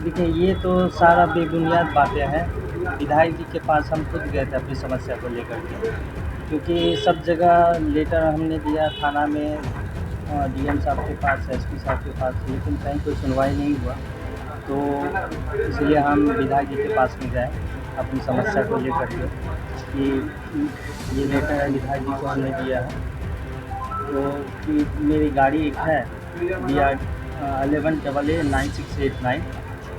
देखिए, ये तो सारा बेबुनियाद बातें हैं। विधायक जी के पास हम खुद गए थे अपनी समस्या को लेकर के, क्योंकि सब जगह लेटर हमने दिया थाना में, डीएम साहब के पास, एसपी साहब के पास, लेकिन कहीं कोई सुनवाई नहीं हुआ। तो इसलिए हम विधायक जी के पास में गए अपनी समस्या को लेकर के कि ये लेटर है विधायक जी को हमने दिया है, तो कि मेरी गाड़ी एक है BR 11AA9689,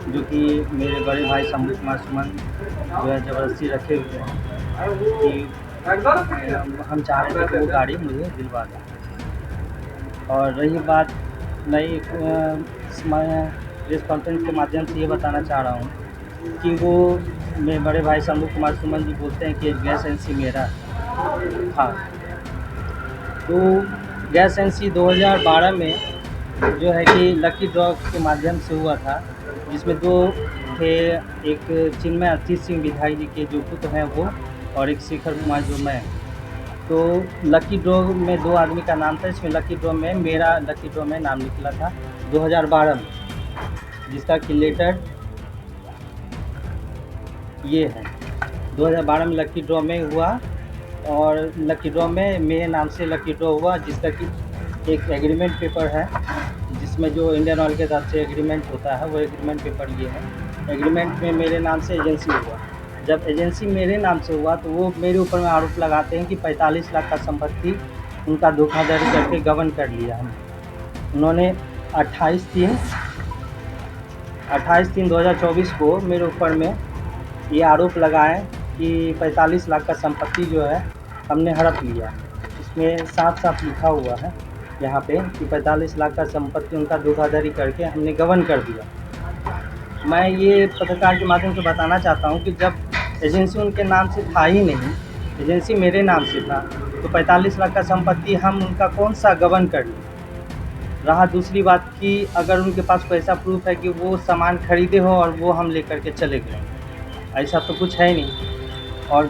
जो कि मेरे बड़े भाई शंभू कुमार सुमन जो है ज़बरदस्ती रखे हुए हैं कि हम चाह रहे थे कि वो गाड़ी मुझे दिलवा दें। और रही बात, मैं प्रेस कॉन्फ्रेंस के माध्यम से ये बताना चाह रहा हूँ कि वो मेरे बड़े भाई शंभू कुमार सुमन जी बोलते हैं कि गैस एजेंसी मेरा था। तो गैस एजेंसी 2012 में जो है कि लकी ड्रॉ के माध्यम से हुआ था, जिसमें दो थे, एक चिन्मय अतीत सिंह विधायक जी के जो पुत्र हैं वो, और एक शेखर कुमार जो मैं। तो लकी ड्रॉ में दो आदमी का नाम था, इसमें लकी ड्रॉ में मेरा लकी ड्रॉ में नाम निकला था 2012 में, जिसका कि लेटर ये है। 2012 में लकी ड्रॉ में हुआ, और लकी ड्रॉ में मेरे नाम से लकी ड्रॉ हुआ, जिसका कि एक एग्रीमेंट पेपर है, जिसमें जो इंडियन ऑयल के तरफ से एग्रीमेंट होता है वो एग्रीमेंट पेपर ये है। एग्रीमेंट में मेरे नाम से एजेंसी हुआ। जब एजेंसी मेरे नाम से हुआ तो वो मेरे ऊपर में आरोप लगाते हैं कि 45 लाख का संपत्ति उनका धोखाधड़ी करके गबन कर लिया हमने। उन्होंने 28/3/2024 को मेरे ऊपर में ये आरोप लगाए कि 45 लाख का संपत्ति जो है हमने हड़प लिया। इसमें साफ-साफ लिखा हुआ है यहाँ पे कि 45 लाख का संपत्ति उनका धोखाधड़ी करके हमने गबन कर दिया। मैं ये पत्रकार के माध्यम से बताना चाहता हूँ कि जब एजेंसी उनके नाम से था ही नहीं, एजेंसी मेरे नाम से था, तो 45 लाख का संपत्ति हम उनका कौन-सा गबन कर लिए। रहा दूसरी बात कि अगर उनके पास कोई ऐसा प्रूफ़ है कि वो सामान खरीदे हो और वो हम लेकर के चले गए, ऐसा तो कुछ है नहीं। और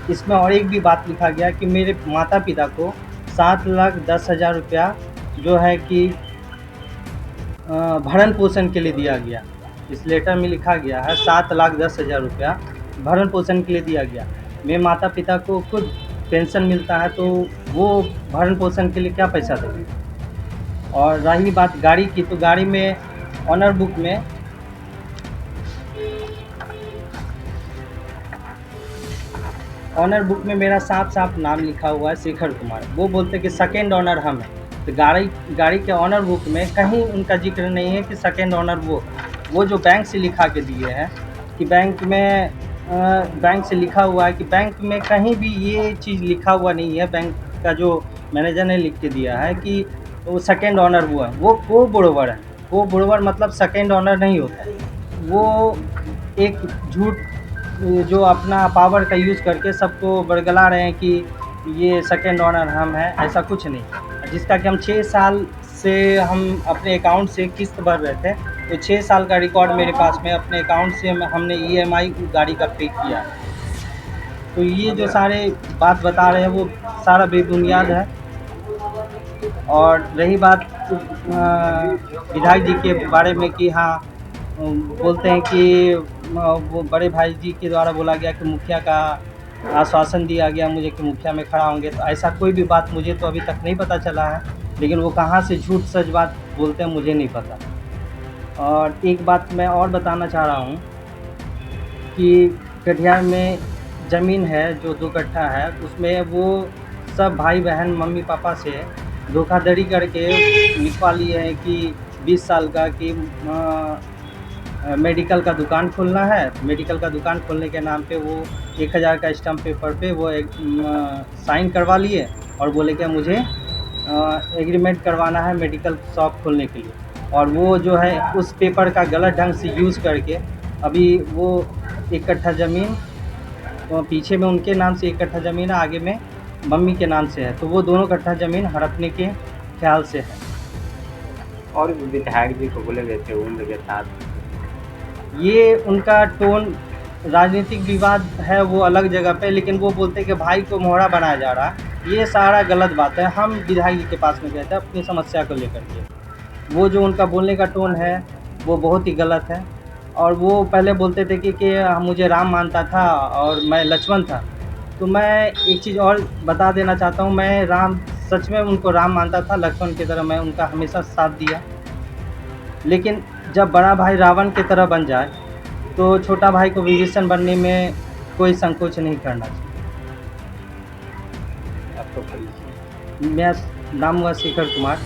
इसमें और एक भी बात लिखा गया कि मेरे माता-पिता को 7,10,000 रुपया जो है कि भरण-पोषण के लिए दिया गया। इस लेटर में लिखा गया है 7,10,000 रुपया भरण-पोषण के लिए दिया गया। मेरे माता-पिता को खुद पेंशन मिलता है, तो वो भरण-पोषण के लिए क्या पैसा देंगे। और रही बात गाड़ी की, तो गाड़ी में ऑनर बुक में मेरा साफ-साफ नाम लिखा हुआ है शेखर कुमार। वो बोलते हैं कि सेकंड ऑनर हम हैं। तो गाड़ी के ऑनर बुक में कहीं उनका ज़िक्र नहीं है कि सेकंड ऑनर वो जो बैंक से लिखा के दिए हैं कि बैंक से लिखा हुआ है कि बैंक में कहीं भी ये चीज़ लिखा हुआ नहीं है। बैंक का जो मैनेजर ने लिख के दिया है कि वो सेकंड ऑनर वो है। वो को-बोरोवर है। को-बोरोवर मतलब सेकंड ऑनर नहीं होता है। वो एक झूठ जो अपना पावर का यूज़ करके सबको बरगला रहे हैं कि ये सेकंड ऑनर हम हैं, ऐसा कुछ नहीं। जिसका कि हम 6 साल से हम अपने अकाउंट से किस्त भर रहे थे, तो 6 साल का रिकॉर्ड मेरे पास में अपने अकाउंट से हमने EMI गाड़ी का पे किया। तो ये जो सारे बात बता रहे हैं वो सारा बेबुनियाद है। और रही बात विधायक जी के बारे में कि हाँ, बोलते हैं कि वो बड़े भाई जी के द्वारा बोला गया कि मुखिया का आश्वासन दिया गया मुझे कि मुखिया में खड़ा होंगे, तो ऐसा कोई भी बात मुझे तो अभी तक नहीं पता चला है। लेकिन वो कहाँ से झूठ सच बात बोलते हैं मुझे नहीं पता। और एक बात मैं और बताना चाह रहा हूँ कि कटिहार में ज़मीन है जो 2 कट्ठा है, उसमें वो सब भाई बहन मम्मी पापा से धोखाधड़ी करके लिखवा लिए हैं कि 20 साल का कि मेडिकल का दुकान खोलना है। मेडिकल का दुकान खोलने के नाम पे वो 1,000 का स्टाम्प पेपर पे वो एक साइन करवा लिए और बोले कि मुझे एग्रीमेंट करवाना है मेडिकल शॉप खोलने के लिए। और वो जो है उस पेपर का गलत ढंग से यूज़ करके अभी वो 1 कट्ठा ज़मीन पीछे में उनके नाम से 1 कट्ठा ज़मीन है, आगे में मम्मी के नाम से है, तो वो दोनों कट्ठा ज़मीन हड़पने के ख्याल से है। और विधायक जी को बोले गए थे उम्र के साथ, ये उनका टोन राजनीतिक विवाद है वो अलग जगह पे, लेकिन वो बोलते हैं कि भाई को मोहरा बनाया जा रहा है। ये सारा गलत बात है। हम विधायक जी के पास में गए थे अपनी समस्या को लेकर के। वो जो उनका बोलने का टोन है वो बहुत ही गलत है। और वो पहले बोलते थे कि मुझे राम मानता था और मैं लक्ष्मण था। तो मैं एक चीज़ और बता देना चाहता हूँ, मैं राम सच में उनको राम मानता था, लक्ष्मण की तरह मैं उनका हमेशा साथ दिया। लेकिन जब बड़ा भाई रावण की तरह बन जाए, तो छोटा भाई को विभीषण बनने में कोई संकोच नहीं करना चाहिए। आपका परिचय। मेरा नाम हुआ शेखर कुमार।